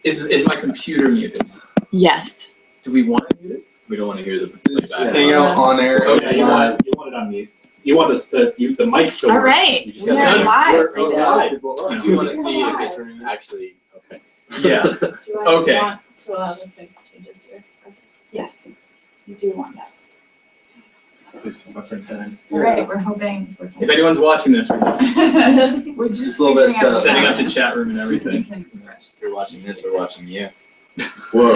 Is my computer muted? Yes. Do we want to mute it? We don't want to hear the playback. Hang out on air. Okay, you want it on mute. You want the mic still. All works. right. You just We gotta- are live. We're live. You do want to see if it's actually okay. Yeah. Do I Okay. want to allow this to make changes here? Yes. You do want that. There's some buffer time. All right, we're hoping it's working. If anyone's watching this, we're just We're just Just a little bit figuring out setting stuff. up the chat room and everything. If you're watching this, we're watching you. Whoa.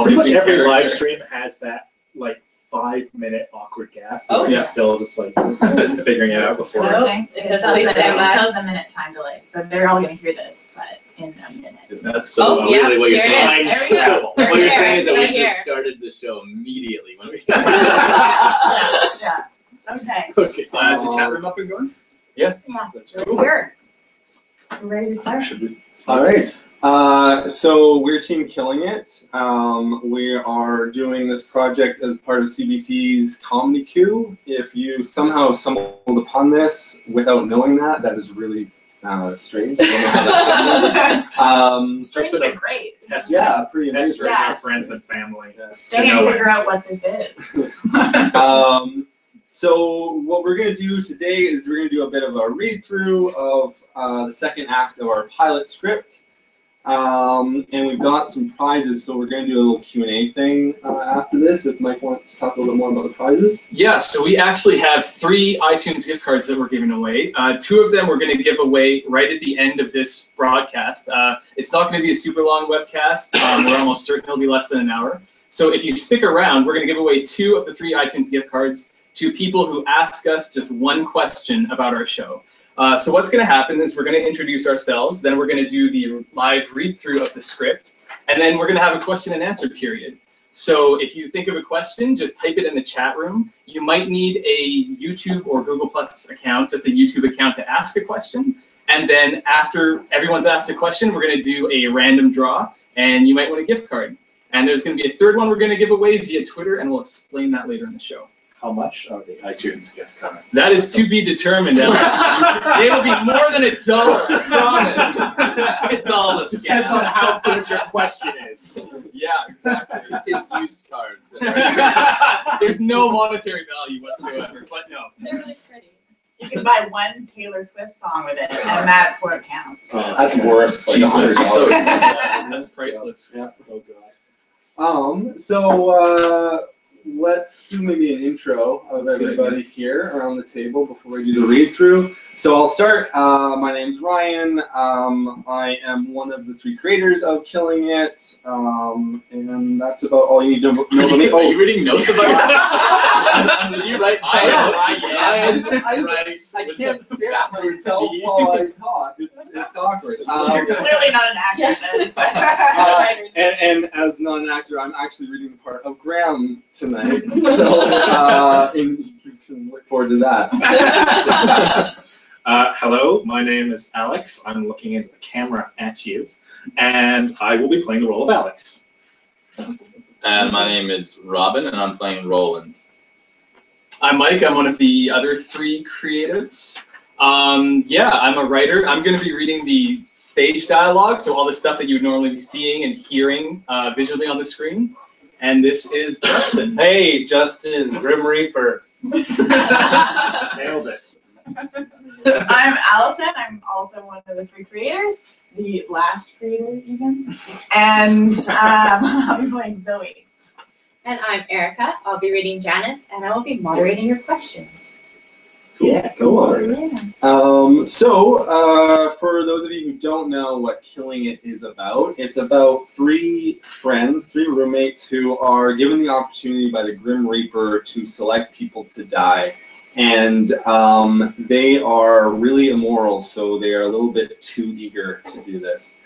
Pretty much every live stream has that like 5-minute awkward gap. Oh. Where it's still just like figuring it out before. Nope. It It says says please stand by. a minute time delay, so they're all gonna hear this, but in a minute. That's Oh, yeah, really what you're here saying. it is. There we go. So what you're saying is that we Right should have here. started the show immediately when we. Yeah. Okay. Okay. Is the chat room up and going? Yeah. That's We're here. We're ready to start. All right. So we're Team Killing It. We are doing this project as part of CBC's Comedy Coup. If you somehow stumbled upon this without knowing that, that is really strange. I don't know how that happened. Strange is great. Yeah, pretty amazing. Pestering Yeah. our friends and family. Stay and figure out what this is. So what we're going to do today is we're going to do a bit of a read-through of the second act of our pilot script. And we've got some prizes, so we're going to do a little Q&A thing after this, if Mike wants to talk a little bit more about the prizes. Yeah, so we actually have 3 iTunes gift cards that we're giving away. 2 of them we're going to give away right at the end of this broadcast. It's not going to be a super long webcast. We're almost certain it'll be less than an hour. So if you stick around, we're going to give away 2 of the 3 iTunes gift cards to people who ask us just one question about our show. So what's going to happen is we're going to introduce ourselves, then we're going to do the live read-through of the script, and then we're going to have a question and answer period. So if you think of a question, just type it in the chat room. You might need a YouTube or Google Plus account, just a YouTube account to ask a question. And then after everyone's asked a question, we're going to do a random draw, and you might win a gift card. And there's going to be a 3rd one we're going to give away via Twitter, and we'll explain that later in the show. How much are the iTunes gift cards? That is to be determined, Alex. They will be more than $1, I promise. It's all a scam. Depends on how good your question is. Yeah, exactly. It's his used cards. There's no monetary value whatsoever, but no. They're really pretty. You can buy one Taylor Swift song with it, and that's what counts. That's worth like Jesus. $100. That's priceless. Yeah. Oh god. So let's do maybe an intro of That's a good everybody here around the table before we do the read-through. So I'll start. My name's Ryan. I am one of the 3 creators of Killing It, and that's about all you need to know about me. Are you reading notes about it? Did you write I can't stare at myself while I talk. It's awkward. You're clearly not an actor then. And as not an actor, I'm actually reading the part of Graham tonight. So and you can look forward to that. Hello, my name is Alex. I'm looking into the camera at you, and I will be playing the role of Alex. And my name is Robin, and I'm playing Roland. I'm Mike. I'm one of the other 3 creatives. Yeah, I'm a writer. I'm going to be reading the stage dialogue, so all the stuff that you would normally be seeing and hearing visually on the screen. And this is Justin. Hey, Justin, Grim Reaper. Nailed it. I'm Allison. I'm also one of the 3 creators, the last creator even. And I'll be playing Zoe. And I'm Erica. I'll be reading Janice, and I will be moderating your questions. Yeah, go on. Yeah. For those of you who don't know what Killing It is about, it's about 3 friends, 3 roommates who are given the opportunity by the Grim Reaper to select people to die. And they are really immoral, so they are a little bit too eager to do this.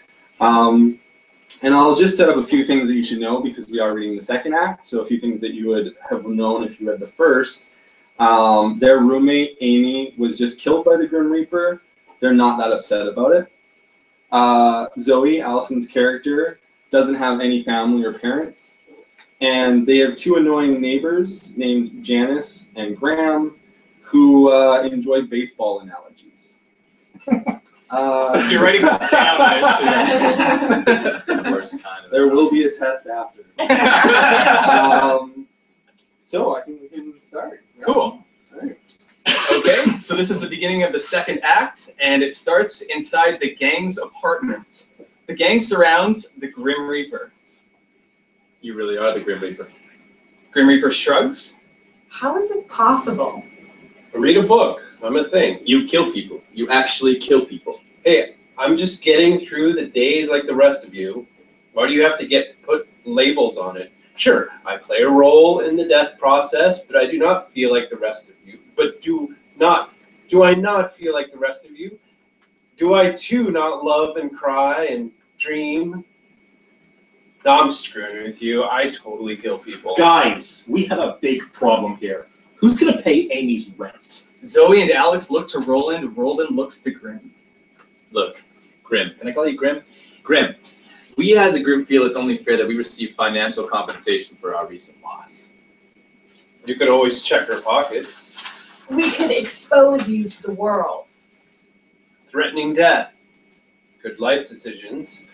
And I'll just set up a few things that you should know because we are reading the second act, so a few things that you would have known if you read the first. Their roommate, Amy, was just killed by the Grim Reaper. They're not that upset about it. Zoe, Allison's character, doesn't have any family or parents. And they have 2 annoying neighbors named Janice and Graham who enjoy baseball analogies. You're writing this down, I assume. Of course. There will be a test after. So I think we can start. Cool. Alright. Okay, so this is the beginning of the second act, and it starts inside the gang's apartment. The gang surrounds the Grim Reaper. You really are the Grim Reaper. Grim Reaper shrugs. How is this possible? Read a book. I'm a thing. You kill people. You actually kill people. Hey, I'm just getting through the days like the rest of you. Why do you have to put labels on it? Sure, I play a role in the death process, but I do not feel like the rest of you. But do I not feel like the rest of you? Do I too not love and cry and dream? No, I'm screwing with you. I totally kill people. Guys, we have a big problem here. Who's gonna pay Amy's rent? Zoe and Alex look to Roland. Roland looks to Grim. Look, Grim. Can I call you Grim? Grim. We as a group feel it's only fair that we receive financial compensation for our recent loss. You could always check our pockets. We could expose you to the world. Threatening death. Good life decisions.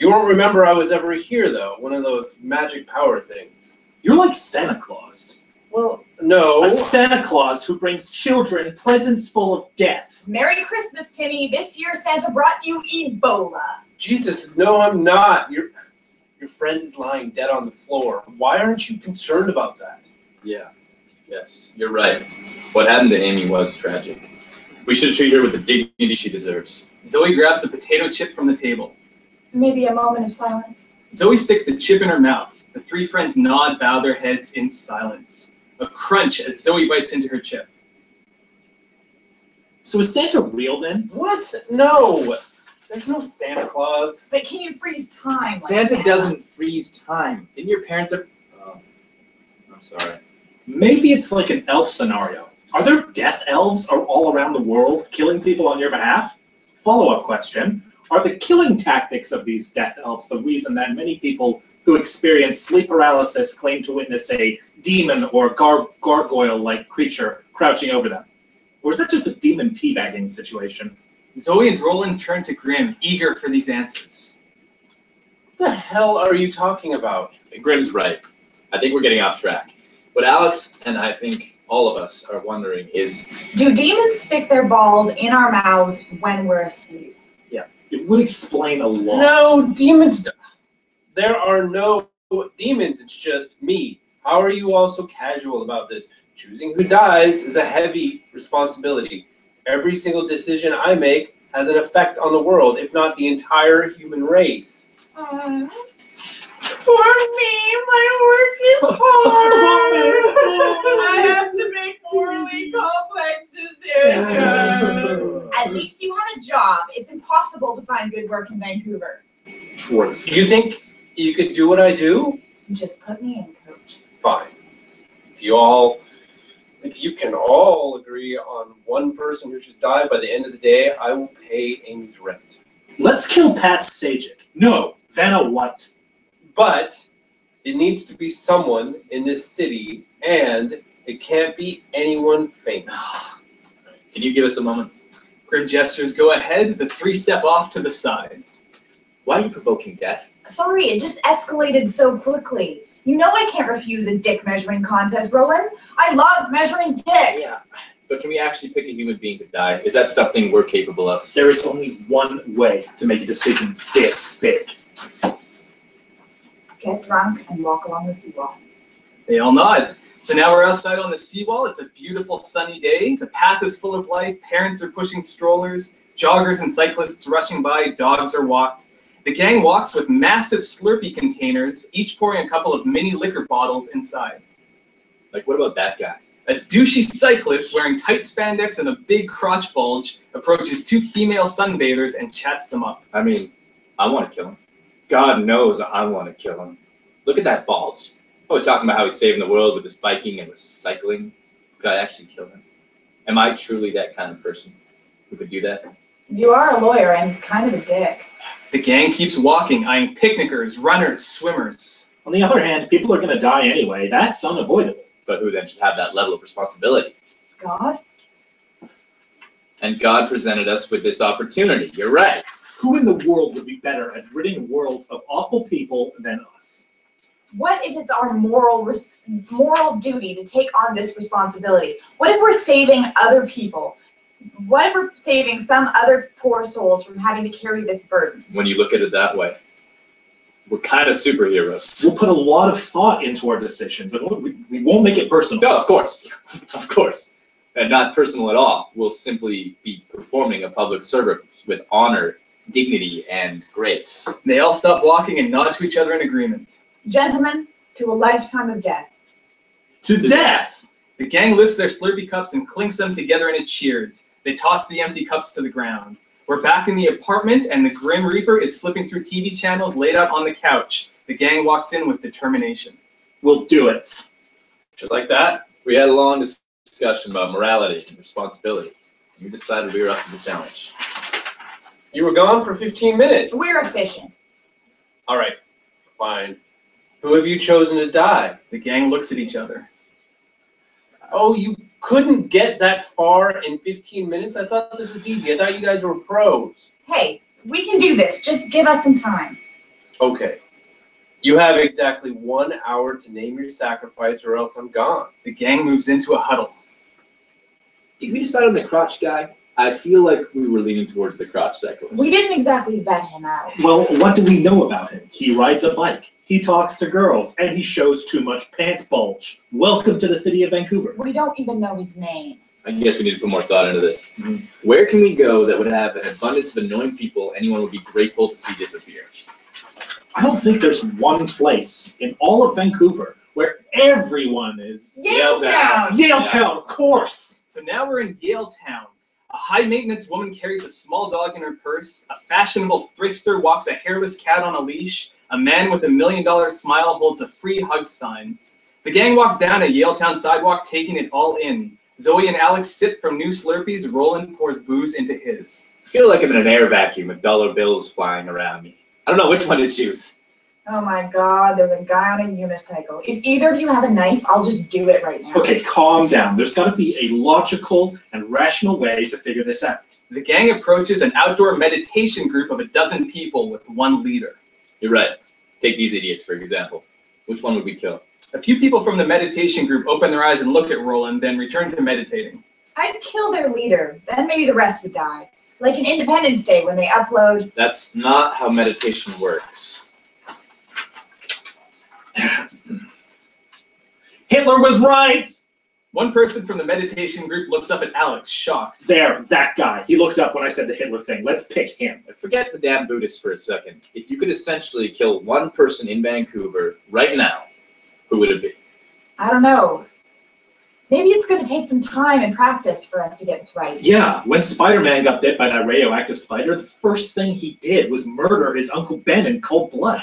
You won't remember I was ever here, though. One of those magic power things. You're like Santa Claus. Well, no. A Santa Claus who brings children presents full of death. Merry Christmas, Timmy. This year Santa brought you Ebola. Jesus, no, I'm not. Your friend is lying dead on the floor. Why aren't you concerned about that? Yeah. Yes, you're right. What happened to Amy was tragic. We should treat her with the dignity she deserves. Zoe grabs a potato chip from the table. Maybe a moment of silence. Zoe sticks the chip in her mouth. The three friends nod, bow their heads in silence. A crunch as Zoe bites into her chip. So is Santa real then? What? No. There's no Santa Claus. But can you freeze time? Like Santa doesn't freeze time. Didn't your parents ever... Oh, I'm sorry. Maybe it's like an elf scenario. Are there death elves all around the world killing people on your behalf? Follow-up question. Are the killing tactics of these death elves the reason that many people who experience sleep paralysis claim to witness a demon or gargoyle-like creature crouching over them? Or is that just a demon teabagging situation? Zoe and Roland turn to Grim, eager for these answers. What the hell are you talking about? Grim's right. I think we're getting off track. What Alex and I think all of us are wondering is... Do demons stick their balls in our mouths when we're asleep? It would explain a lot. No, demons. There are no demons. It's just me. How are you all so casual about this? Choosing who dies is a heavy responsibility. Every single decision I make has an effect on the world, if not the entire human race. For me, my work is hard. I have to make morally complex decisions. At least you have a job. It's impossible to find good work in Vancouver. Do you think you could do what I do? Just put me in, coach. Fine. If you can all agree on one person who should die by the end of the day, I will pay Amy's rent. Let's kill Pat Sajik. No, Vanna White. But it needs to be someone in this city, and it can't be anyone famous. Can you give us a moment? Grim gestures go ahead, the three step off to the side. Why are you provoking death? Sorry, it just escalated so quickly. You know I can't refuse a dick measuring contest, Roland. I love measuring dicks. Yeah. But can we actually pick a human being to die? Is that something we're capable of? There is only one way to make a decision this big. Get drunk and walk along the seawall. They all nod. So now we're outside on the seawall. It's a beautiful sunny day. The path is full of life. Parents are pushing strollers. Joggers and cyclists rushing by. Dogs are walked. The gang walks with massive Slurpee containers, each pouring a couple of mini liquor bottles inside. Like, what about that guy? A douchey cyclist wearing tight spandex and a big crotch bulge approaches two female sunbathers and chats them up. I mean, I want to kill him. God knows I want to kill him. Look at that bulge. Oh, we're talking about how he's saving the world with his biking and recycling. Could I actually kill him? Am I truly that kind of person who could do that? You are a lawyer and kind of a dick. The gang keeps walking, eyeing picnickers, runners, swimmers. On the other hand, people are going to die anyway. That's unavoidable. But who then should have that level of responsibility? God? And God presented us with this opportunity. You're right. Who in the world would be better at ridding the world of awful people than us? What if it's our moral duty to take on this responsibility? What if we're saving other people? What if we're saving some other poor souls from having to carry this burden? When you look at it that way, we're kind of superheroes. We'll put a lot of thought into our decisions, and we won't make it personal. No, of course. Of course. And not personal at all. We'll simply be performing a public service with honor, dignity, and grace. They all stop walking and nod to each other in agreement. Gentlemen, to a lifetime of death. To death! The gang lifts their Slurpee cups and clinks them together in a cheers. They toss the empty cups to the ground. We're back in the apartment, and the Grim Reaper is flipping through TV channels laid out on the couch. The gang walks in with determination. We'll do it. Just like that, we had a long discussion about morality and responsibility. We decided we were up to the challenge. You were gone for 15 minutes. We're efficient. All right, fine. Who have you chosen to die? The gang looks at each other. Oh, you couldn't get that far in 15 minutes? I thought this was easy. I thought you guys were pros. Hey, we can do this. Just give us some time. Okay. You have exactly 1 hour to name your sacrifice or else I'm gone. The gang moves into a huddle. Did we decide on the crotch guy? I feel like we were leaning towards the crotch cyclist. We didn't exactly vet him out. Well, what do we know about him? He rides a bike, he talks to girls, and he shows too much pant bulge. Welcome to the city of Vancouver. We don't even know his name. I guess we need to put more thought into this. Where can we go that would have an abundance of annoying people anyone would be grateful to see disappear? I don't think there's one place in all of Vancouver where everyone is... Yaletown! Yaletown, of course! So now we're in Yaletown. A high-maintenance woman carries a small dog in her purse. A fashionable thrifter walks a hairless cat on a leash. A man with $1 million smile holds a free hug sign. The gang walks down a Yaletown sidewalk, taking it all in. Zoe and Alex sip from new Slurpees. Roland pours booze into his. I feel like I'm in an air vacuum with dollar bills flying around me. I don't know which one to choose. Oh my god, there's a guy on a unicycle. If either of you have a knife, I'll just do it right now. Okay, calm down. There's got to be a logical and rational way to figure this out. The gang approaches an outdoor meditation group of a dozen people with one leader. You're right. Take these idiots, for example. Which one would we kill? A few people from the meditation group open their eyes and look at Roland, then return to meditating. I'd kill their leader, then maybe the rest would die. Like an Independence Day when they upload. That's not how meditation works. Hitler was right! One person from the meditation group looks up at Alex, shocked. There, that guy. He looked up when I said the Hitler thing. Let's pick him. Forget the damn Buddhists for a second. If you could essentially kill one person in Vancouver right now, who would it be? I don't know. Maybe it's going to take some time and practice for us to get this right. Yeah, when Spider-Man got bit by that radioactive spider, the first thing he did was murder his Uncle Ben in cold blood.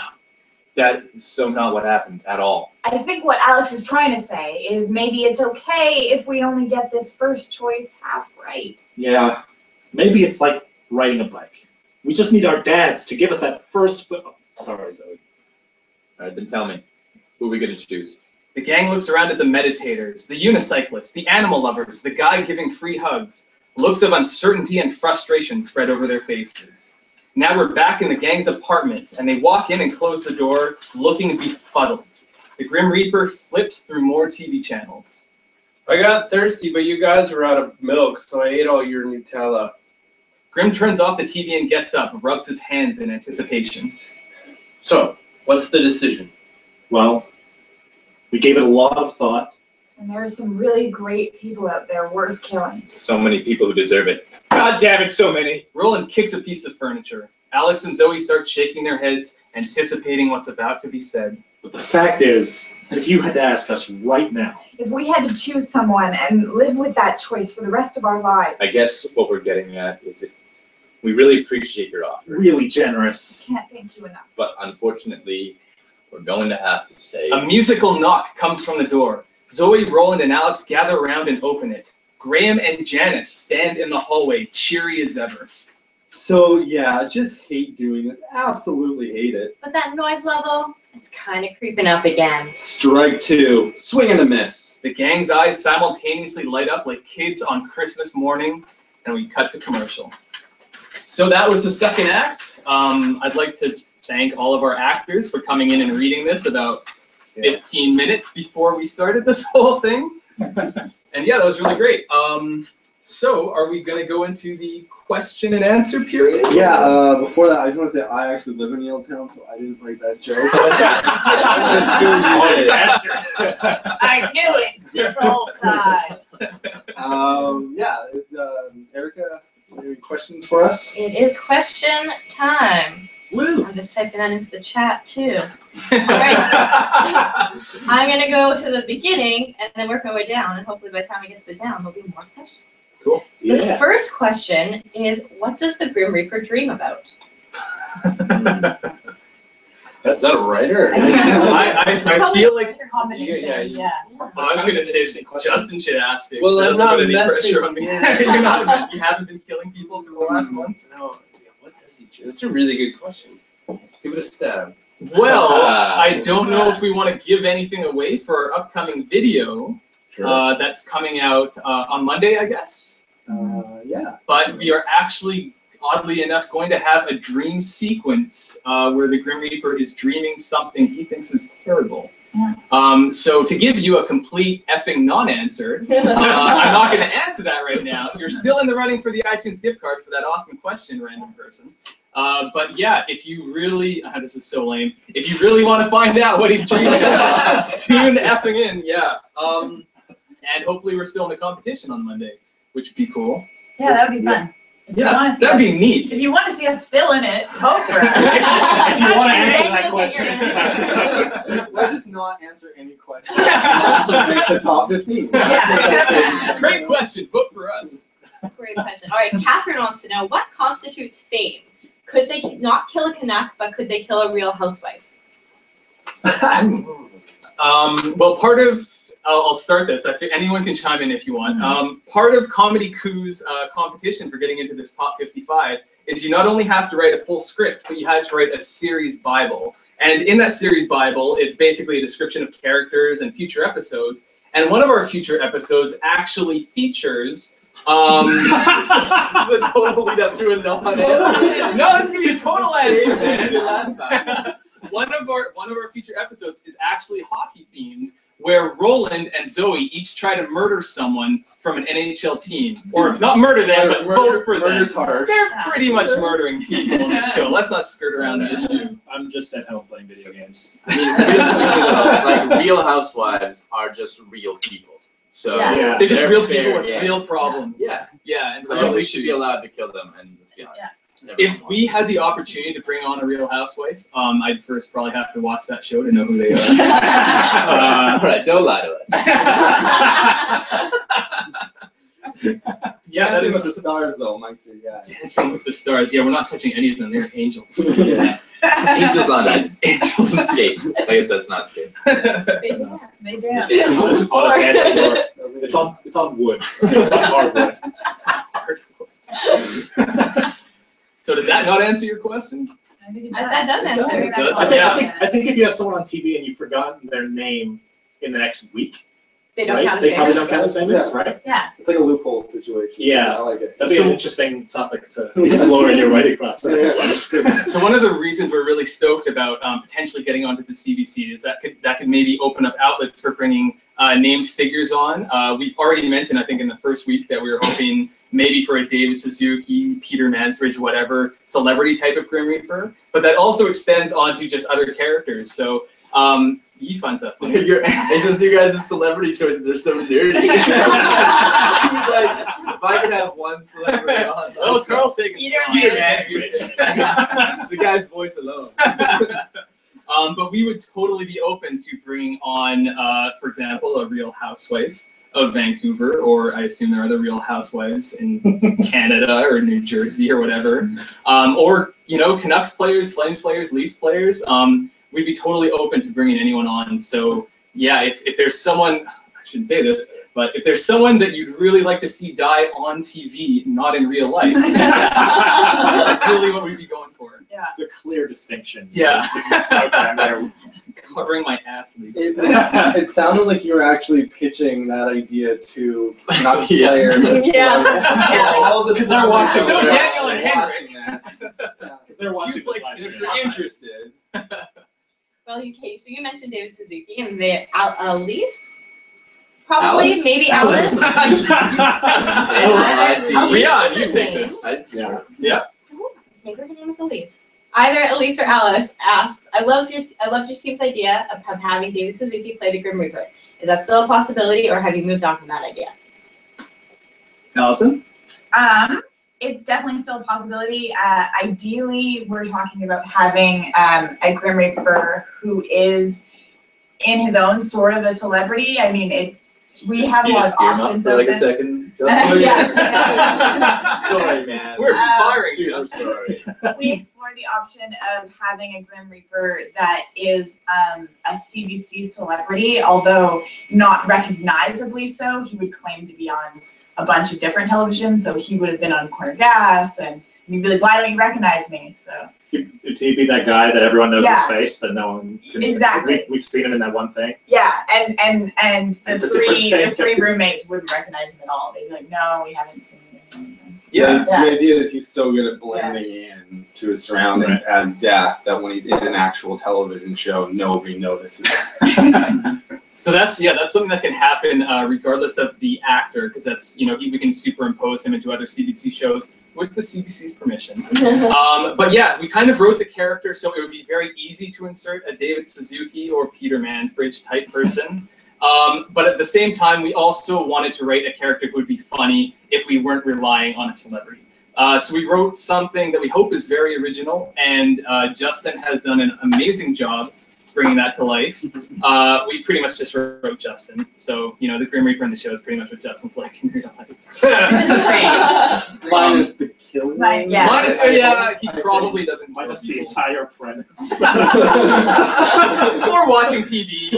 That is so not what happened at all. I think what Alex is trying to say is maybe it's okay if we only get this first choice half right. Yeah, maybe it's like riding a bike. We just need our dads to give us that first... Sorry, Zoe. All right, then tell me. Who are we going to choose? The gang looks around at the meditators, the unicyclists, the animal lovers, the guy giving free hugs. Looks of uncertainty and frustration spread over their faces. Now we're back in the gang's apartment, and they walk in and close the door, looking befuddled. The Grim Reaper flips through more TV channels. I got thirsty, but you guys are out of milk, so I ate all your Nutella. Grim turns off the TV and gets up, rubs his hands in anticipation. So, what's the decision? Well, we gave it a lot of thought. And there are some really great people out there worth killing. So many people who deserve it. God damn it, so many. Roland kicks a piece of furniture. Alex and Zoe start shaking their heads, anticipating what's about to be said. But the fact is that if you had to ask us right now... If we had to choose someone and live with that choice for the rest of our lives... I guess what we're getting at is if we really appreciate your offer. Really generous. Can't thank you enough. But unfortunately, we're going to have to say... A musical knock comes from the door. Zoe, Roland, and Alex gather around and open it. Graham and Janice stand in the hallway, cheery as ever. So yeah, just hate doing this. Absolutely hate it. But that noise level, it's kind of creeping up again. Strike two. Swing and a miss. The gang's eyes simultaneously light up like kids on Christmas morning, and we cut to commercial. So that was the second act. I'd like to thank all of our actors for coming in and reading this about 15 minutes before we started this whole thing. And yeah, that was really great. So are we gonna go into the question and answer period? Yeah, before that, I just want to say I actually live in Yaletown, so I didn't like that joke. I knew it this whole time. Yeah, is Erica, any questions for us? It is question time. Woo! I'm just typing that into the chat too. Alright. I'm gonna go to the beginning and then work my way down, and hopefully by the time I get to the down, there'll be more questions. Cool. So the first question is, what does the Grim Reaper dream about? Is that a writer? I feel like Combination, yeah. I was gonna say Justin should ask it. Well, 'cause it I'm doesn't not put any messing- pressure on me. Yeah. You haven't been killing people for the last month? No. What does he do? That's a really good question. Give it a stab. Well, I don't know if we want to give anything away for our upcoming video. That's coming out on Monday, I guess. Yeah. But we are actually, oddly enough, going to have a dream sequence where the Grim Reaper is dreaming something he thinks is terrible. Yeah. So to give you a complete effing non-answer, I'm not going to answer that right now. You're still in the running for the iTunes gift card for that awesome question, random person. But yeah, if you really, this is so lame. If you really want to find out what he's dreaming about, tune effing in, yeah. And hopefully we're still in the competition on Monday, which would be cool. Yeah, that would be fun. If you wanna see That'd us- be neat. If you want to see us still in it, vote for us. If you want to answer Then that you'll get your question. Let's just not answer any questions. Let's just make the top 15. Yeah. Great question. Vote for us. Great question. All right, Catherine wants to know, what constitutes fame? Could they not kill a Canuck, but could they kill a real housewife? Well, part of, I'll start this. I think anyone can chime in if you want. Part of Comedy Coup's competition for getting into this top 55 is you not only have to write a full script, but you have to write a series Bible. And in that series Bible, it's basically a description of characters and future episodes. And one of our future episodes actually features this is a total lead up to a non-answer. No, this is gonna be a total answer, man. Last time. One of our future episodes is actually hockey themed, where Roland and Zoe each try to murder someone from an NHL team, or not murder them, but vote for them. Murder's hard. They're pretty much murdering people on this show. Let's not skirt around the issue. I'm just at home playing video games. I mean, realistically though, like real housewives are just real people. So Yeah. They're just real fair people with game. real problems. Yeah. Yeah, and So real we should be issues. allowed to kill them, and let's be honest. everyone If we wants had the opportunity to bring on a real housewife, I'd first probably have to watch that show to know who they are. it. All right, don't lie to us. Yeah, that Dancing with the is Stars, though, Mike's your guy. Dancing with the Stars. Yeah, we're not touching any of them. They're angels. Yeah. Angels on ice. Angels and skates. I guess that's not skates. They dance. It's on a dancing floor. It's on wood. It's on hardwood. So does that not answer your question? That does answer. It does. I think if you have someone on TV and you've forgotten their name in the next week, They don't right? count as They probably famous. don't count as famous, Yeah. right? Yeah. It's like a loophole situation. Yeah. I like it. That'd be an interesting topic to explore in your writing process. So one of the reasons we're really stoked about potentially getting onto the CBC is that could maybe open up outlets for bringing named figures on. We've already mentioned, I think, in the first week that we were hoping maybe for a David Suzuki, Peter Mansbridge, whatever, celebrity type of Grim Reaper. But that also extends onto just other characters. So you find stuff. It's just you guys' celebrity choices are so dirty. He's like, if I could have one celebrity on. Oh, Carl Sagan. Peter The guy's voice alone. But we would totally be open to bringing on, for example, a Real Housewife of Vancouver, or I assume there are other Real Housewives in Canada or New Jersey or whatever, or Canucks players, Flames players, Leafs players. We'd be totally open to bringing anyone on. So yeah, if there's someone, I shouldn't say this, but if there's someone that you'd really like to see die on TV, not in real life, that's really what we'd be going for. It's a clear distinction. Yeah. Okay, there. covering my ass legally. It sounded like you were actually pitching that idea to not Yeah. players. Yeah. Because they're watching So this. Daniel and watching this. Because they're watching this live If stream. you're interested. Well, okay, so you mentioned David Suzuki and the Elise? Probably, Alice? maybe Alice. I see. Elise Rian, is you the take name. this. That's Yeah. true. Yeah. I think her name is Elise. Either Elise or Alice asks, I loved your team's idea of having David Suzuki play the Grim Reaper. Is that still a possibility, or have you moved on from that idea? Allison? It's definitely still a possibility. Ideally, we're talking about having a Grim Reaper who is in his own sort of a celebrity. I mean, we have a You lot just of gear him up options for like a open. second. Yeah. Sorry, man. We're firing Super Justin. sorry. We explored the option of having a Grim Reaper that is a CBC celebrity, although not recognizably so. He would claim to be on a bunch of different televisions, so he would have been on Corner Gas, and you'd be like, why don't you recognize me? So He'd be that guy that everyone knows Yeah. his face, but no one can. Exactly. We've seen him in that one thing. yeah, and It's a different the thing. three roommates wouldn't recognize him at all. They'd be like, no, we haven't seen him. Yeah. Yeah. The idea is he's so good at blending in to his surroundings as Death that when he's in an actual television show, nobody notices. So that's something that can happen regardless of the actor, because that's we can superimpose him into other CBC shows with the CBC's permission. But yeah, we kind of wrote the character so it would be very easy to insert a David Suzuki or Peter Mansbridge type person. But at the same time, we also wanted to write a character who would be funny if we weren't relying on a celebrity. So we wrote something that we hope is very original, and Justin has done an amazing job bringing that to life. We pretty much just wrote Justin. So, the Grim Reaper in the show is pretty much what Justin's like in real life. Minus the killing. Yeah. Minus, he probably doesn't kill Minus the people. entire premise. Or watching TV,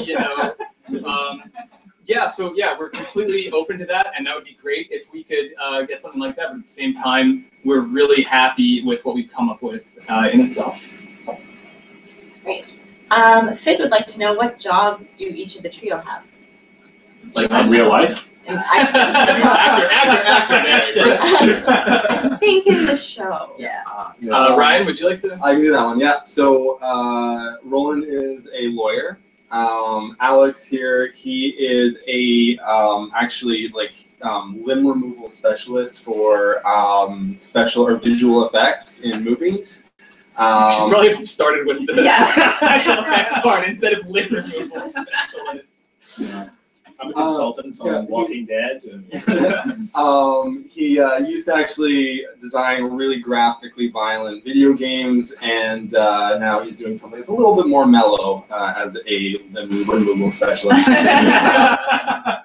we're completely open to that, and that would be great if we could get something like that. But at the same time, we're really happy with what we've come up with in itself. Great. Fid would like to know, what jobs do each of the trio have? Like in real life. And Actor, man. I think in the show. Yeah. Ryan, would you like to? I can do that one, yeah. So Roland is a lawyer. Alex here, he is a limb removal specialist for special or visual effects in movies. We should probably have started with the Yeah. special effects part instead of lip removal specialist. I'm a consultant on Walking Dead. He used to actually design really graphically violent video games, and now he's doing something that's a little bit more mellow as a limb removal specialist.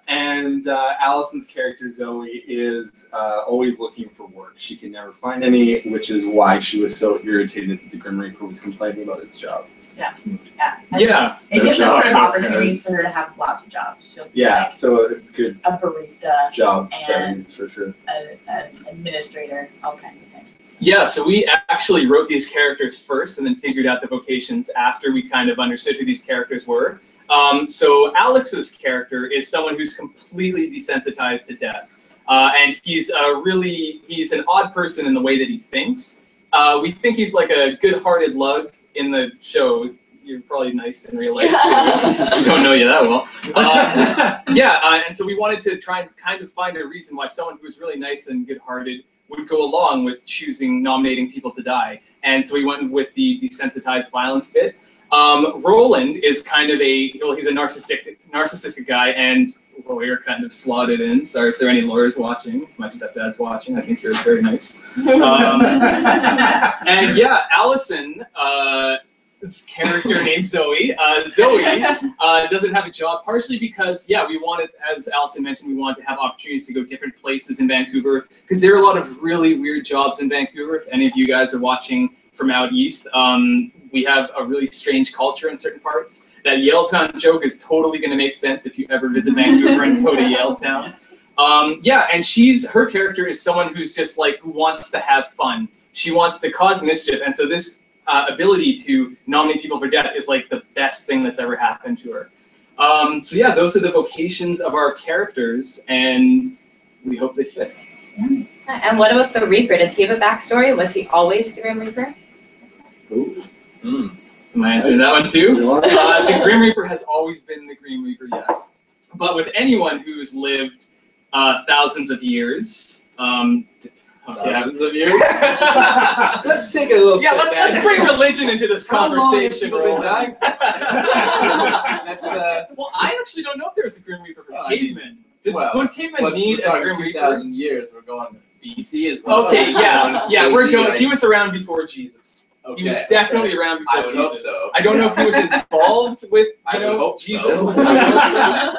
And Allison's character Zoe is always looking for work. She can never find any, which is why she was so irritated that the Grim Reaper was complaining about his job. Yeah. Yeah. It gives us sort of Job, opportunities parents. for her to have lots of jobs. She'll be Yeah, like so a good a barista, job And- settings for sure. an administrator, all kinds of things. Yeah, so we actually wrote these characters first and then figured out the vocations after we kind of understood who these characters were. So Alex's character is someone who's completely desensitized to death. And he's an odd person in the way that he thinks. We think he's like a good-hearted lug in the show. You're probably nice in real life, too. We don't know you that well. And so we wanted to try and kind of find a reason why someone who's really nice and good-hearted would go along with nominating people to die. And so we went with the desensitized violence bit. Roland is kind of he's a narcissistic guy, and lawyer kind of slotted in. Sorry if there are any lawyers watching. My stepdad's watching. I think you're very nice. And yeah, Allison, this character named Zoe. Zoe doesn't have a job, partially because, we wanted, as Allison mentioned, we wanted to have opportunities to go different places in Vancouver, because there are a lot of really weird jobs in Vancouver. If any of you guys are watching from out east, we have a really strange culture in certain parts. That Yaletown joke is totally going to make sense if you ever visit Vancouver and go to Yaletown. And her character is someone who's just who wants to have fun. She wants to cause mischief, and so this ability to nominate people for death is like the best thing that's ever happened to her. So yeah, those are the vocations of our characters, and we hope they fit. And what about the Reaper? Does he have a backstory? Was he always the Grim Reaper? Am I answering that one too? The Grim Reaper has always been the Grim Reaper, yes. But with anyone who's lived thousands of years, Thousands of years? Let's take a little yeah, step back. let's bring religion into this How long have conversation. people been Roland. dying? That's Well, I actually don't know if there was a Grim Reaper for Well, I mean, cavemen. well, Would cavemen we're need a talking Grim Reaper? 2,000 years. We're going to BC as well. Okay, yeah, we're going. Like, He was around before Jesus. okay, He was definitely around I before would hope Jesus. so. I don't know if he was involved with, I you would know, hope so. Jesus.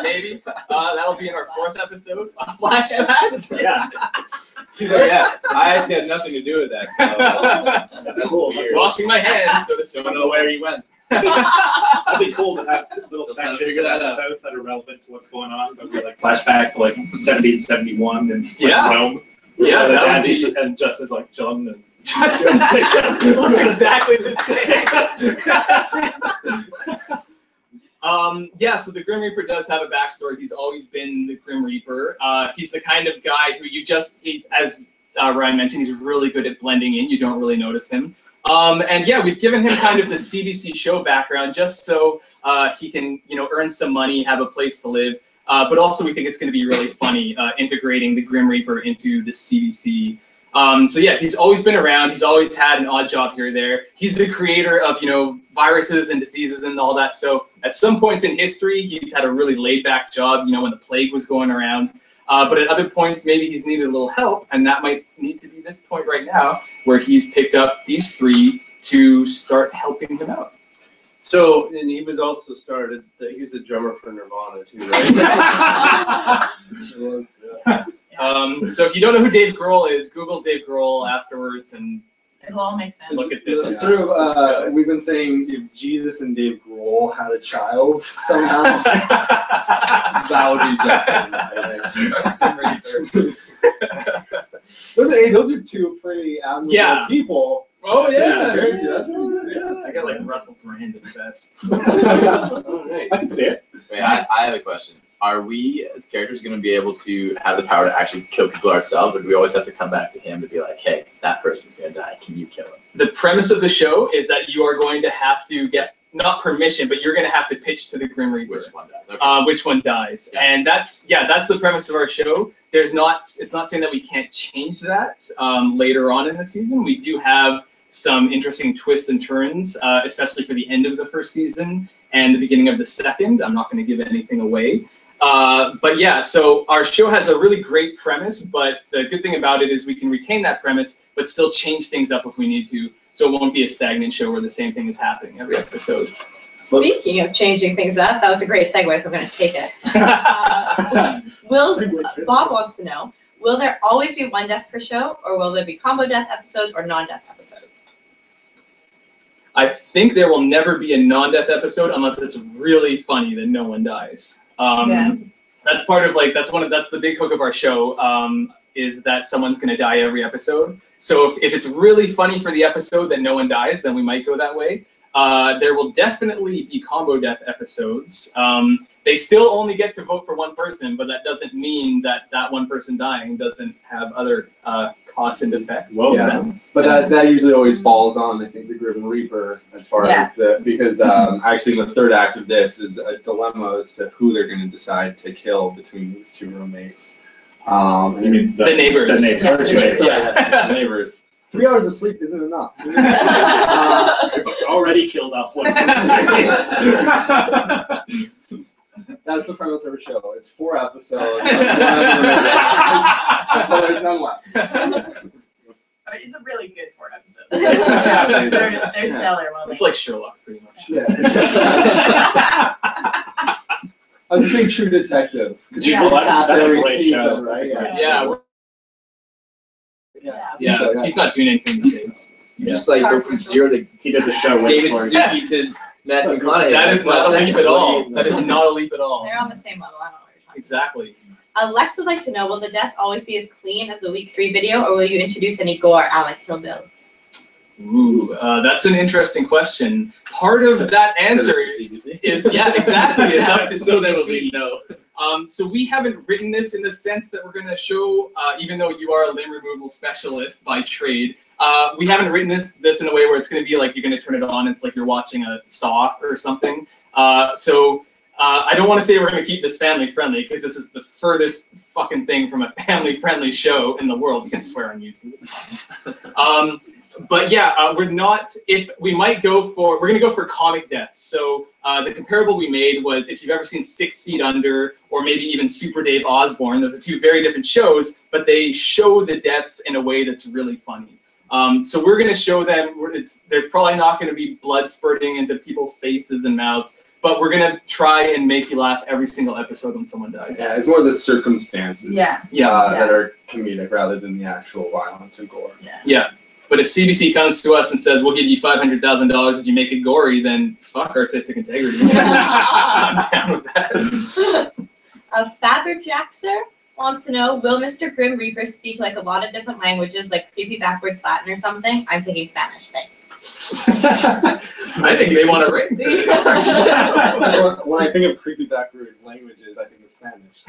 Maybe. That'll be in our 4th episode. A flashback. Yeah. She's like, yeah, I actually had nothing to do with that. So that's Cool. weird. Washing my hands, so to speak. Don't know where he went. That'd be cool to have little Still trying to sections figure of that out. episodes that are relevant to what's going on. But we like flashback to like 1771 and like, Yeah. Rome. Yeah, So that would Andy be- and Justin's like chilling and Justin looks exactly the same. Yeah, so the Grim Reaper does have a backstory. He's always been the Grim Reaper. He's the kind of guy who he's, as Ryan mentioned, he's really good at blending in. You don't really notice him. And yeah, we've given him kind of the CBC show background just so he can, earn some money, have a place to live. But also we think it's going to be really funny integrating the Grim Reaper into the CBC. So yeah, he's always been around. He's always had an odd job here or there. He's the creator of, viruses and diseases and all that. So at some points in history, he's had a really laid back job, when the plague was going around. But at other points, maybe he's needed a little help, and that might need to be this point right now, where he's picked up these 3 to start helping him out. So, and he was also he's a drummer for Nirvana too, right? So if you don't know who Dave Grohl is, Google Dave Grohl afterwards and It'll all make sense. look at It's this. sort of, we've been saying if Jesus and Dave Grohl had a child somehow, that would be Justin. Those are 2 pretty admirable Yeah. people. Oh yeah. Compared to- that's what- I got like Russell Brand at best. Alright. I can see it. Wait, I have a question. Are we as characters going to be able to have the power to actually kill people ourselves, or do we always have to come back to him to be like, hey, that person's going to die, can you kill him? The premise of the show is that you are going to have to get, not permission, but you're going to have to pitch to the Grim Reaper. Which one dies? Okay. Which one dies. Gotcha. And that's the premise of our show. It's not saying that we can't change that later on in the season. We do have some interesting twists and turns, especially for the end of the 1st season and the beginning of the 2nd. I'm not going to give anything away. But yeah, so our show has a really great premise, but the good thing about it is we can retain that premise, but still change things up if we need to. So it won't be a stagnant show where the same thing is happening every episode. Speaking of changing things up, that was a great segue, so I'm going to take it. Bob wants to know, will there always be 1 death per show, or will there be combo death episodes or non-death episodes? I think there will never be a non-death episode unless it's really funny that no one dies. Yeah. That's part of that's the big hook of our show, is that someone's going to die every episode. So if it's really funny for the episode that no one dies, then we might go that way. There will definitely be combo death episodes. They still only get to vote for 1 person, but that doesn't mean that one person dying doesn't have other cause and effect events. But that usually always falls on, I think, the Grim Reaper as far as because actually in the 3rd act of this is a dilemma as to who they're going to decide to kill between these 2 roommates. You mean the neighbors. The neighbors. The neighbors. 3 hours of sleep isn't enough. We've already killed off 1 of the That's the premise of our show. It's 4 episodes. Until there's none left. It's a really good 4 episodes. Yeah, they're stellar. It's like Sherlock, pretty much. Yeah. I was saying True Detective. Yeah. Well, that's a every great season, show. right? Yeah. Yeah. He's not doing anything these days. You just like go from 0 to He did the show right David before he Stuckey to Matthew McConaughey. That is not a leap at all. That is not a leap at all. They're on the same level. I don't know what you're talking Exactly. about. Lex would like to know, will the deaths always be as clean as the week 3 video, or will you introduce any gore, Alec Kill Bill? Ooh, that's an interesting question. Part of that answer is yeah, exactly. It's up to so they will CBC. know. So we haven't written this in the sense that we're going to show, even though you are a limb removal specialist by trade, we haven't written this in a way where it's going to be like you're going to turn it on. It's like you're watching a Saw or something. I don't want to say we're going to keep this family friendly because this is the furthest fucking thing from a family friendly show in the world. You can swear on YouTube. It's fine. But yeah, we're not. We're going to go for comic deaths. So the comparable we made was if you've ever seen 6 Feet Under or maybe even Super Dave Osborne. Those are 2 very different shows, but they show the deaths in a way that's really funny. So we're going to show them. There's probably not going to be blood spurting into people's faces and mouths, but we're going to try and make you laugh every single episode when someone dies. Yeah, it's more the circumstances Yeah. that are comedic rather than the actual violence or gore. Yeah. But if CBC comes to us and says, we'll give you $500,000 if you make it gory, then fuck artistic integrity. I'm down with that. Faberjaxer wants to know, will Mr. Grim Reaper speak like a lot of different languages, like creepy backwards Latin or something? I'm thinking Spanish, thanks. I think they want to ring. When I think of creepy backward languages, I think of Spanish.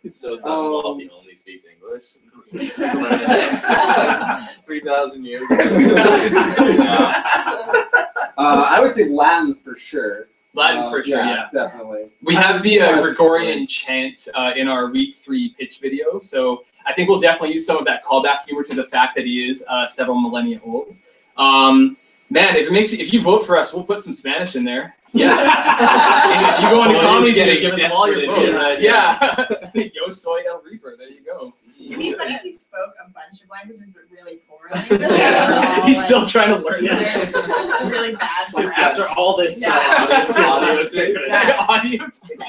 It's so sad he only speaks English. 3,000 years. I would say Latin for sure. Latin for sure, yeah. Definitely. We have the Gregorian chant in our week 3 pitch video, so I think we'll definitely use some of that callback humor to the fact that he is several millennia old. Man, if you vote for us, we'll put some Spanish in there. Yeah. And if you go on to Comedy Day, give us all your votes. Yeah. Yo soy El Reaper. There you go. It'd be funny if he spoke a bunch of languages, but really poorly. He's still trying to learn. They're really bad. Like, after all this time, Audio tape. Audio tape.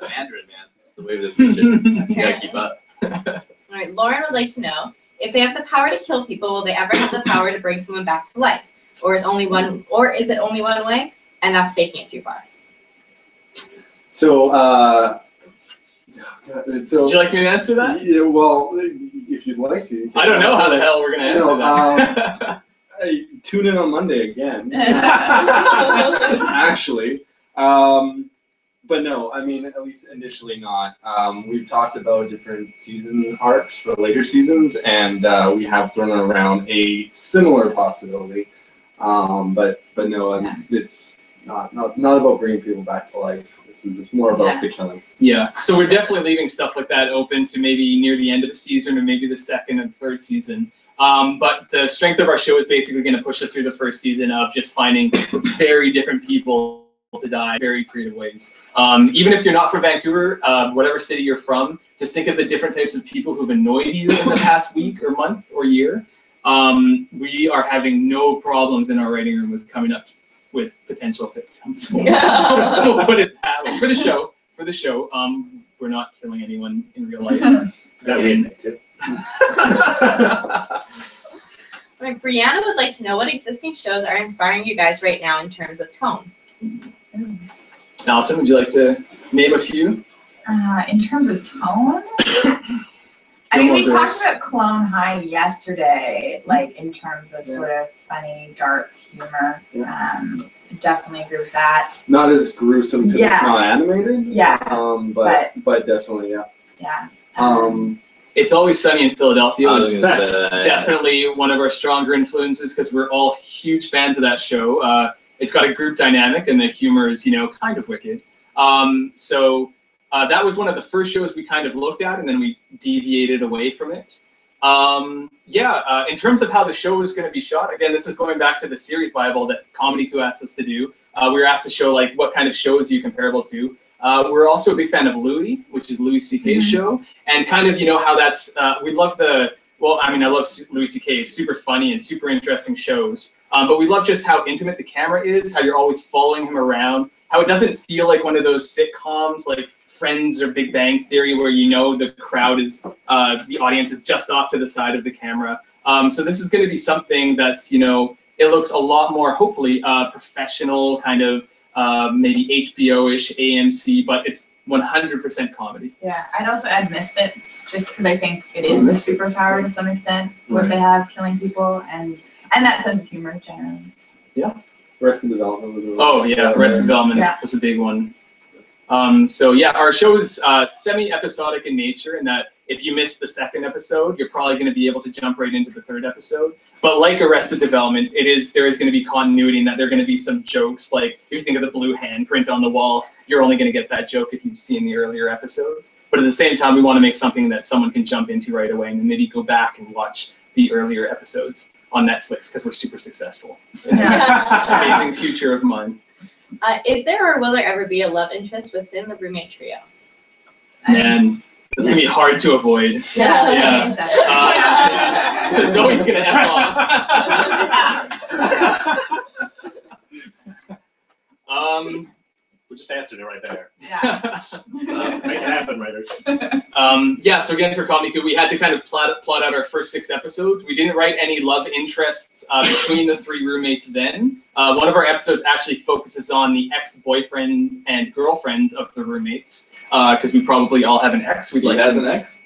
Mandarin, man. It's the way of the future. You gotta keep up. All right, Lauren would like to know, if they have the power to kill people, will they ever have the power to bring someone back to life? Or is it only one way? And that's taking it too far. So, Would you like me to answer that? Yeah, well, if you'd like to. I don't know how the hell we're going to answer that. Hey, tune in on Monday again. Actually. But no, I mean, at least initially not. We've talked about different season arcs for later seasons, and we have thrown around a similar possibility. But no, it's not about bringing people back to life. This is more about the killing. Yeah, so we're definitely leaving stuff like that open to maybe near the end of the season or maybe the 2nd and 3rd season. But the strength of our show is basically going to push us through the 1st season of just finding very different people to die in very creative ways. Even if you're not from Vancouver, whatever city you're from, just think of the different types of people who've annoyed you in the past week or month or year. We are having no problems in our writing room with coming up with potential victims. We'll put it that way. For the show, we're not killing anyone in real life. That we admit to. Right, Brianna would like to know what existing shows are inspiring you guys right now in terms of tone. Allison, would you like to name a few? In terms of tone? I mean, we talked about Clone High yesterday, like in terms of sort of funny, dark humor. Definitely agree with that. Not as gruesome because it's not animated. Yeah. But definitely, yeah. Yeah. It's Always Sunny in Philadelphia. That's definitely one of our stronger influences because we're all huge fans of that show. It's got a group dynamic and the humor is, kind of wicked. That was one of the first shows we kind of looked at, and then we deviated away from it. In terms of how the show is going to be shot, again, this is going back to the series Bible that Comedy Coup asked us to do. We were asked to show what kind of shows are you comparable to. We're also a big fan of Louis, which is Louis C.K.'s show, and kind of how that's. We love I love Louis C.K. Super funny and super interesting shows. But we love just how intimate the camera is, how you're always following him around, how it doesn't feel like one of those sitcoms like Friends or Big Bang Theory where the crowd is, the audience is just off to the side of the camera. So this is going to be something that's, it looks a lot more, hopefully, professional, kind of maybe HBO-ish, AMC, but it's 100% comedy. Yeah, I'd also add Misfits, just because I think it is a superpower to some extent, what they have, killing people, and that sense of humor generally. Arrested Development was a Oh yeah, Arrested Development Yeah. was a big one. So yeah, our show is semi-episodic in nature in that if you missed the second episode, you're probably going to be able to jump right into the third episode. But like Arrested Development, there is going to be continuity in that there are going to be some jokes. Like if you think of the blue handprint on the wall, you're only going to get that joke if you've seen the earlier episodes. But at the same time, we want to make something that someone can jump into right away and then maybe go back and watch the earlier episodes on Netflix because we're super successful. Amazing future of mine. Is there or will there ever be a love interest within the roommate trio? Man, that's gonna be hard to avoid. Yeah. So Zoe's gonna F off. We just answered it right there. Yeah. Make it happen, writers. Yeah, so again for Comic we had to kind of plot out our first 6 episodes. We didn't write any love interests between the 3 roommates then. One of our episodes actually focuses on the ex-boyfriend and girlfriends of the roommates, because we probably all have an ex. He has an ex?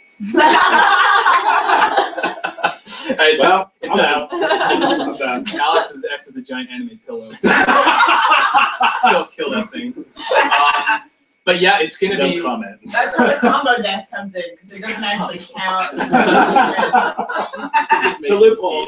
It's Well, it's I'm a- out. I'm done. Alex's ex is a giant anime pillow. Still kill that thing. But yeah, it's gonna No be. comment. That's where the combo death comes in, because it doesn't actually count. The loophole.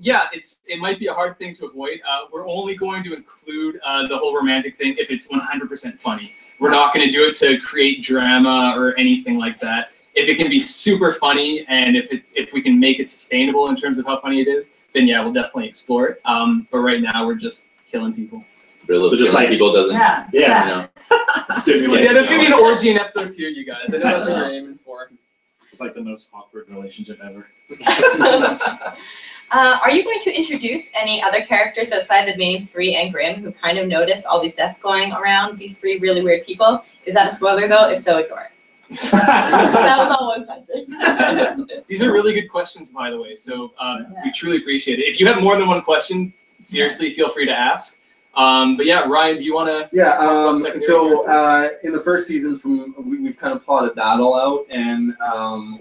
Yeah, it might be a hard thing to avoid. We're only going to include the whole romantic thing if it's 100% funny. We're not going to do it to create drama or anything like that. If it can be super funny and if we can make it sustainable in terms of how funny it is, then yeah, we'll definitely explore it. But right now we're just killing people. Thrill of So just killing like- people doesn't. Yeah. Yeah. You know. Stimulate. Yeah, there's gonna be an orgy in episode 2, you guys. I know that's what you're aiming for. It's like the most awkward relationship ever. Are you going to introduce any other characters outside the main 3 and Grimm who kind of notice all these deaths going around, these 3 really weird people? Is that a spoiler though? If so, ignore it. That was all one question. These are really good questions, by the way. So we truly appreciate it. If you have more than one question, seriously, feel free to ask. But yeah, Ryan, do you want to? Yeah, secondary so characters? in the first season, we've kind of plotted that all out, and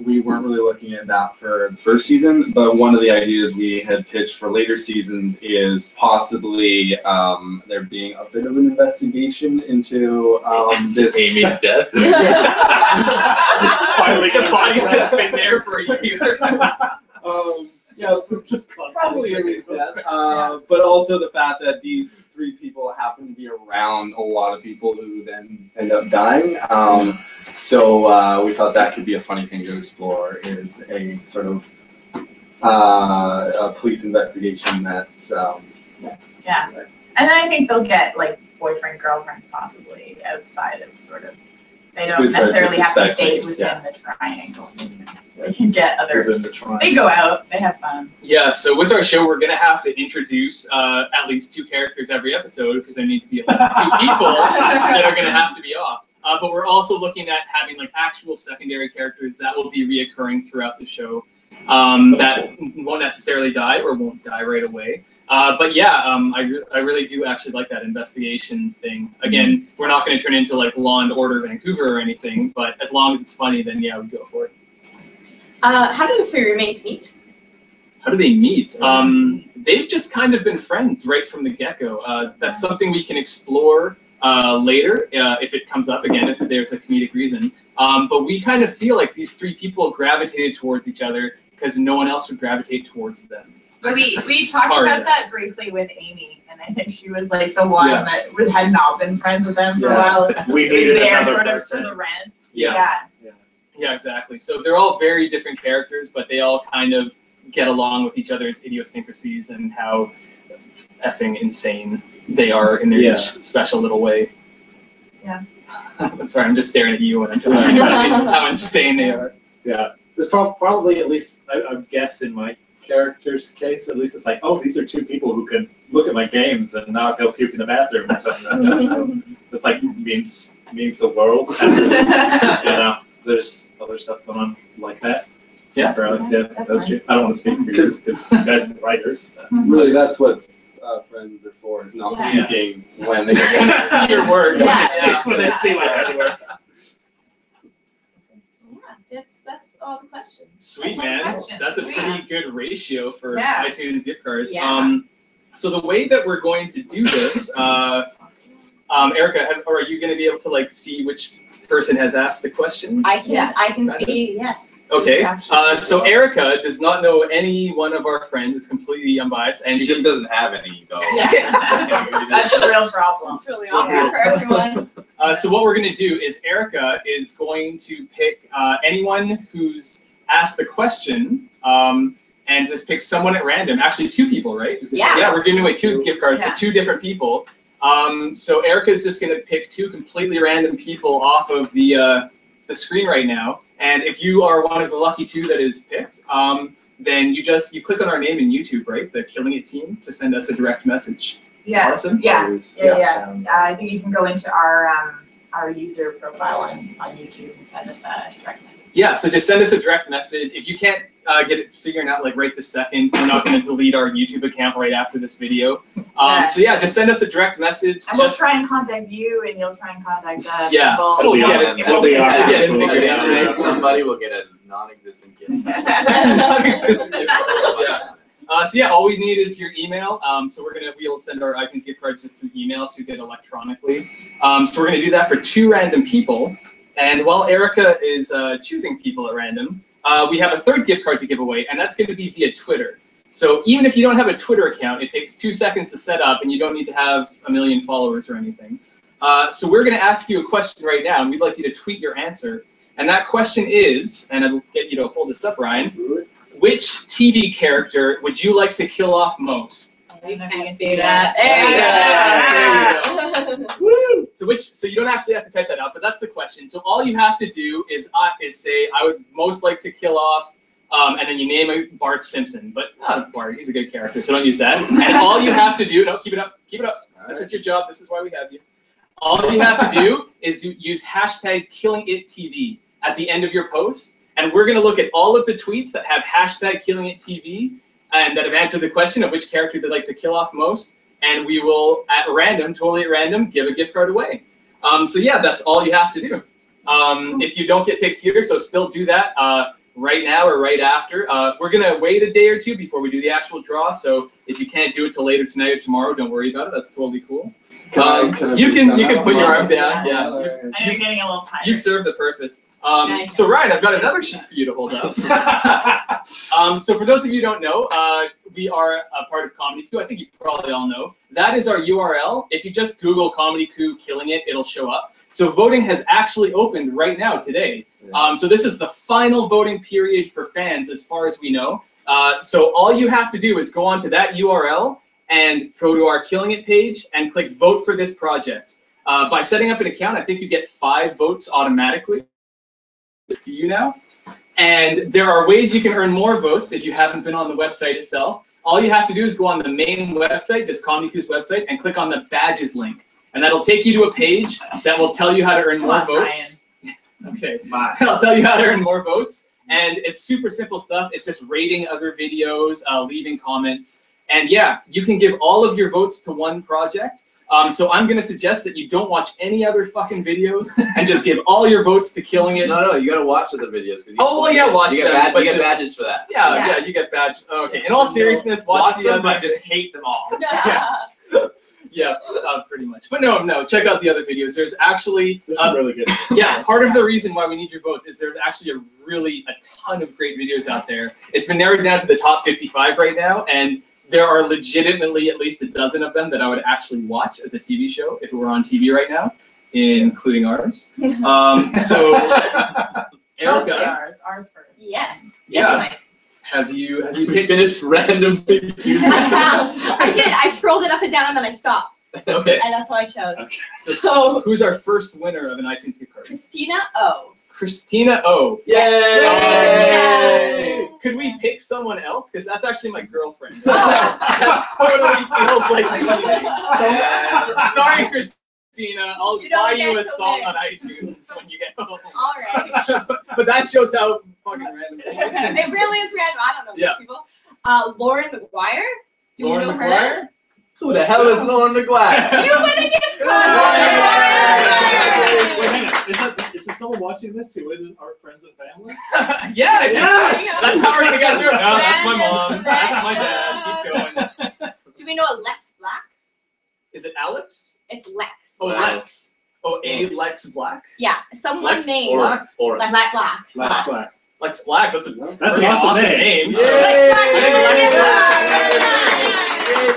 we weren't really looking at that for the first season. But one of the ideas we had pitched for later seasons is possibly there being a bit of an investigation into this. Amy's death. Finally, the body's just been there for a year. Yeah, Just probably constantly. Amy's death, but also the fact that these 3 people happen to be around a lot of people who then end up dying. So we thought that could be a funny thing to explore, is a sort of a police investigation that's Yeah. And then I think they'll get like boyfriend, girlfriends possibly outside of sort of, they don't We start to necessarily have to suspect date things, within the triangle. They can get other, Within the triangle. they go out, they have fun. Yeah, so with our show, we're going to have to introduce at least 2 characters every episode because there need to be at least 2 people that are going to have to be off. But we're also looking at having like actual secondary characters that will be reoccurring throughout the show that won't necessarily die or won't die right away. But yeah, I really do actually like that investigation thing. Again, we're not going to turn into like Law and Order Vancouver or anything, but as long as it's funny, then yeah, we go for it. How do the 3 roommates meet? How do they meet? They've just kind of been friends right from the get-go. That's something we can explore later if it comes up again, if there's a comedic reason. But we kind of feel like these 3 people gravitated towards each other because no one else would gravitate towards them. But we talked Sorry, about that guys. briefly with Amy, and I think she was like the one Yeah. that had not been friends with them for a Yeah. while. We It was needed there another sort of person. for the rents. Yeah. Yeah, exactly. So they're all very different characters, but they all kind of get along with each other's idiosyncrasies and how effing insane they are in their Yeah. each special little way. Yeah. I'm sorry, I'm just staring at you and I'm telling you how insane they are. Yeah, there's probably at least I guess in my character's case, at least it's like, oh, these are 2 people who can look at my games and not go puke in the bathroom or something like that. So it's like means the world. And, you know, there's other stuff going on like that. Yeah. Those 2. I don't want to speak for you because you guys are the writers. But really, that's what friends are for, is not Yeah. puking when they get When they see your work. Yeah. When they see my handiwork. Yeah, that's all the questions. Sweet, That's all the man. questions. That's a Sweet. pretty good ratio for Yeah. iTunes gift cards. Yeah. So the way that we're going to do this, Erica, are you going to be able to like see which person has asked the question? I can Yeah. see, yes. Okay. Who's asked So it. Erica does not know any one of our friends. It's completely unbiased, and she just doesn't have any though. That's a real problem. It's really So awkward for everyone. So what we're going to do is Erica is going to pick anyone who's asked the question, and just pick someone at random. Actually, 2 people, right? Yeah. Yeah, we're giving away 2 gift cards Yeah. to 2 different people. So Erica is just going to pick 2 completely random people off of the screen right now. And if you are one of the lucky 2 that is picked, then you click on our name in YouTube, right? The Killing It team, to send us a direct message. Yeah. Awesome. Yeah. I think you can go into our user profile on YouTube and send us a direct message. Yeah, so just send us a direct message. If you can't get it figured out like right this second, we're not going to delete our YouTube account right after this video. So yeah, just send us a direct message. And we'll try and contact you, and you'll try and contact us. Yeah. and we'll- It'll be We'll on- get it. it'll be on- We'll get it we'll figured get out. it. Somebody will get a non-existent gift. Non-existent gift card, yeah. So yeah, all we need is your email. So we'll send our iTunes gift cards just through email, so you get electronically. So we're gonna do that for 2 random people. And while Erica is choosing people at random, we have a 3rd gift card to give away, and that's going to be via Twitter. So even if you don't have a Twitter account, it takes 2 seconds to set up, and you don't need to have 1 million followers or anything. So we're going to ask you a question right now, and we'd like you to tweet your answer. And that question is, and I'll get you to hold this up, Ryan. Which TV character would you like to kill off most? You can't see that. There you go. Woo! So you don't actually have to type that out, but that's the question. So all you have to do is say, I would most like to kill off, and then you name a Bart Simpson. But not Bart, he's a good character, so don't use that. And all you have to do, no, keep it up. This is your job, this is why we have you. All you have to do is use hashtag KillingItTV at the end of your post, and we're gonna look at all of the tweets that have hashtag KillingItTV and that have answered the question of which character they'd like to kill off most, and we will, totally at random, give a gift card away. So yeah, that's all you have to do. If you don't get picked here, so still do that right now or right after. We're gonna wait a day or 2 before we do the actual draw, so if you can't do it till later tonight or tomorrow, don't worry about it, that's totally cool. You can put your arm down, yeah. I know you're getting a little tired. You serve the purpose. Nice. So Ryan, I've got another sheet for you to hold up. So for those of you who don't know, we are a part of Comedy Coup. I think you probably all know. That is our URL. If you just Google Comedy Coup Killing It, it'll show up. So voting has actually opened right now today. So this is the final voting period for fans as far as we know. So all you have to do is go onto that URL and go to our Killing It page and click vote for this project. By setting up an account, I think you get 5 votes automatically. To you now. And there are ways you can earn more votes if you haven't been on the website itself. All you have to do is go on the main website, just Comedy Coup's website, and click on the badges link. And that'll take you to a page that will tell you how to earn more votes. Okay, smart. I'll tell you how to earn more votes. And it's super simple stuff. It's just rating other videos, leaving comments. And yeah, you can give all of your votes to one project. So I'm gonna suggest that you don't watch any other fucking videos and just give all your votes to Killing It. No, you gotta watch other videos. Oh, well, yeah, watch you them, get, but you get just- badges for that. Yeah, you get badge. Okay, in all seriousness, watch the them, other. but just hate them all. Yeah, pretty much. But no, check out the other videos. There's actually This is really good. yeah, part of the reason why we need your votes is there's actually a ton of great videos out there. It's been narrowed down to the top 55 right now, and there are legitimately at least a dozen of them that I would actually watch as a TV show if it were on TV right now, including ours. So, Mostly Erica, ours first. Yes. Yeah. have you We picked? finished randomly choosing. I did. I scrolled it up and down and then I stopped. Okay. And that's what I chose. Okay. So, Who's our first winner of an iTunes gift card? Christina O. Christina O. Yay! Could we pick someone else? Because that's actually my girlfriend. Oh. That totally feels like cheating. Sorry, Christina. I'll You don't buy you get a to song pick. on iTunes when you get home. All right. But that shows how fucking random. It really is random. I don't know Yeah. these people. Lauren McGuire. Do you Lauren know her? McGuire? Who the hell is Lauren McGlack? You win a gift card! Wait, hang on. Is there someone watching this who isn't our friends and family? Yeah, I think Yes! so. That's how we're gonna get through it. No, that's my Random mom. That's my selection. dad. Keep going. Do we know a Lex Black? Is it Alex? It's Lex. Oh, Wow. Lex. Oh, a Lex Black. Yeah, someone Lex named Black? Lex Black. Lex Black. Lex Black. That's a That's an pretty awesome name. name. Yay! Lex Black, you win a gift Yay card!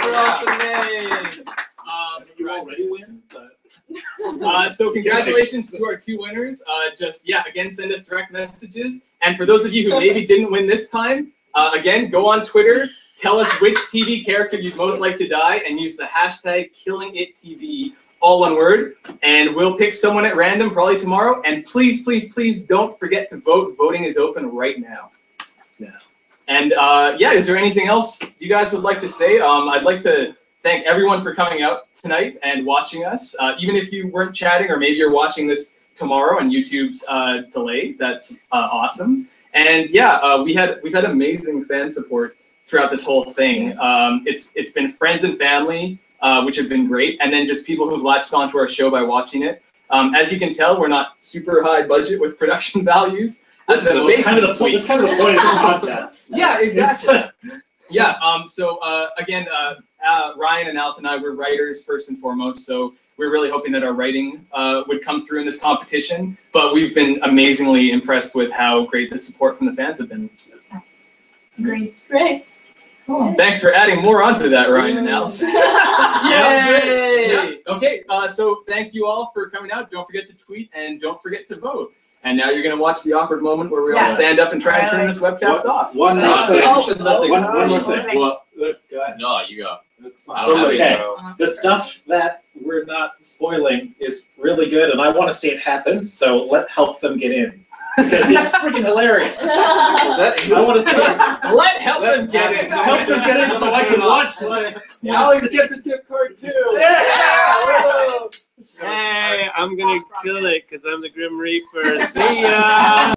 for awesome names. You already win, but So congratulations to our two winners. Again, send us direct messages. And for those of you who maybe didn't win this time, again, go on Twitter, tell us which TV character you'd most like to die, and use the hashtag KillingItTV, all one word, and we'll pick someone at random probably tomorrow. And please, please, please don't forget to vote. Voting is open right now. Yeah. And is there anything else you guys would like to say? I'd like to thank everyone for coming out tonight and watching us. Even if you weren't chatting, or maybe you're watching this tomorrow on YouTube's delay, that's awesome. And we've had amazing fan support throughout this whole thing. It's been friends and family, which have been great, and then just people who've latched onto our show by watching it. As you can tell, we're not super high budget with production values. that's kind of the point of the contest. Yeah, exactly. Ryan and Alice and I were writers first and foremost, so we're really hoping that our writing would come through in this competition. But we've been amazingly impressed with how great the support from the fans have been. Great. Great. Cool. Thanks for adding more onto that, Ryan and Alice. Yay! Yeah. Okay, so thank you all for coming out. Don't forget to tweet and don't forget to vote. And now you're going to watch the awkward moment where we all stand up and try and turn this webcast off. One more thing. Oh, One more thing. Well, Look, go ahead. No, you go. I don't Somebody have go. the stuff that we're not spoiling is really good, and I want to see it happen. So let's help them get in because it's freaking hilarious. I want to see it. Help them get in. Help them get in so I can watch them. Alex gets a gift card too. Hey, I'm gonna kill it because I'm the Grim Reaper. See ya!